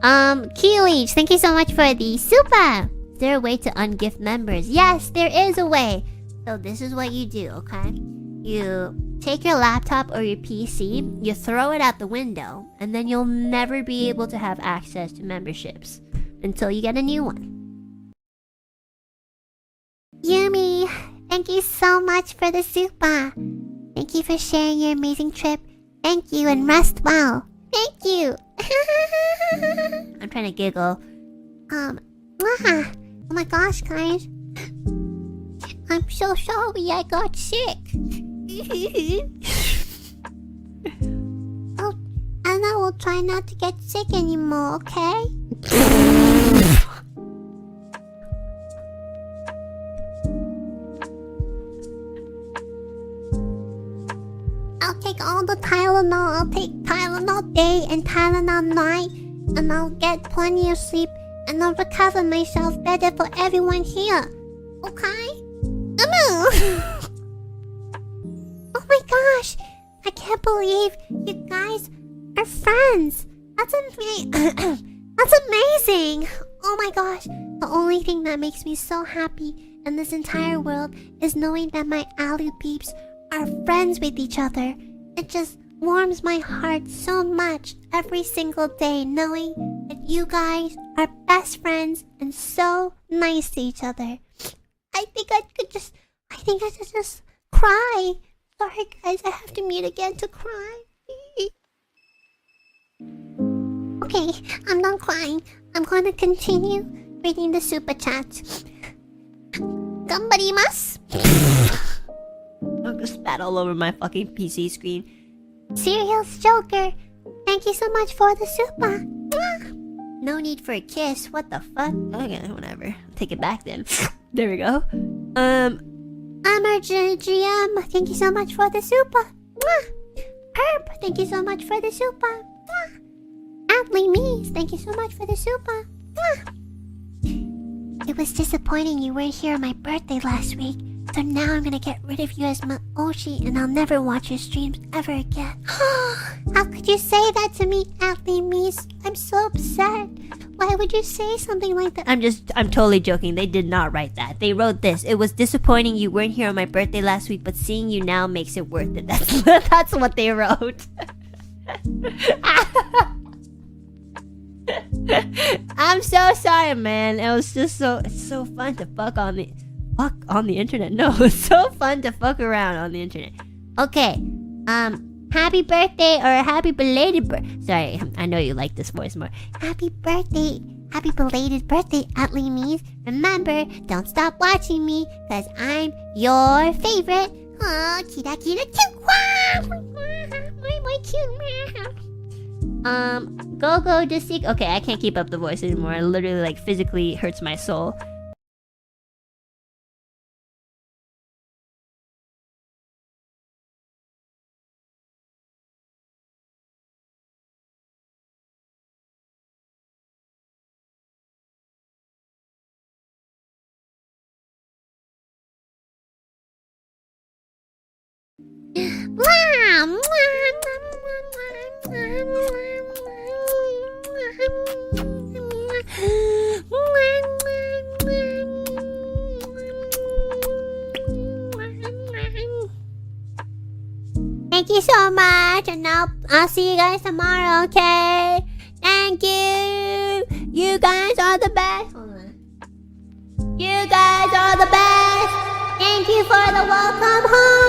QH, thank you so much for the super. Is there a way to ungift members? Yes, there is a way. So this is what you do, okay? You take your laptop or your PC, you throw it out the window, and then you'll never be able to have access to memberships until you get a new one. Yumi, thank you so much for the super. Thank you for sharing your amazing trip. Thank you, and rest well. Thank you. I'm trying to giggle. Oh my gosh, guys. I'm so sorry I got sick. Oh, Anna will try not to get sick anymore, okay? I'll take all the Tylenol. I'll take Tylenol day and Tylenol night. And I'll get plenty of sleep. And I'll recover myself better for everyone here. Okay? Oh my gosh. I can't believe you guys are friends. That's amazing. That's amazing. Oh my gosh. The only thing that makes me so happy in this entire world is knowing that my Alu peeps are friends with each other. It just warms my heart so much every single day knowing that you guys are best friends and so nice to each other. I think I should just cry. Sorry guys, I have to mute again to cry. Okay, I'm done crying. I'm going to continue reading the super chats. Gambarimasu. I'm gonna spat all over my fucking PC screen. Serious Joker, thank you so much for the super. No need for a kiss. What the fuck? Okay, whatever. Take it back then. There we go. I'm our GM. Thank you so much for the super. Herb, thank you so much for the super. Atlee Mees, thank you so much for the super. It was disappointing you weren't here on my birthday last week. So now I'm gonna get rid of you as my Oshi and I'll never watch your streams ever again. How could you say that to me, Atlee Mees? I'm so upset. Why would you say something like that? I'm totally joking. They did not write that. They wrote this. It was disappointing you weren't here on my birthday last week, but seeing you now makes it worth it. That's what they wrote. I'm so sorry, man. It was just it's so fun to fuck on the internet. No, it's so fun to fuck around on the internet. Okay, happy birthday or happy belated sorry, I know you like this voice more. Happy birthday, happy belated birthday, Atlee Mees. Remember, don't stop watching me, cause I'm your favorite. Oh, kira kira cute. My cute. Go just seek. Okay, I can't keep up the voice anymore. It literally like physically hurts my soul. Thank you so much, and I'll see you guys tomorrow, okay? Thank you. You guys are the best. Hold on. You guys are the best. Thank you for the welcome home.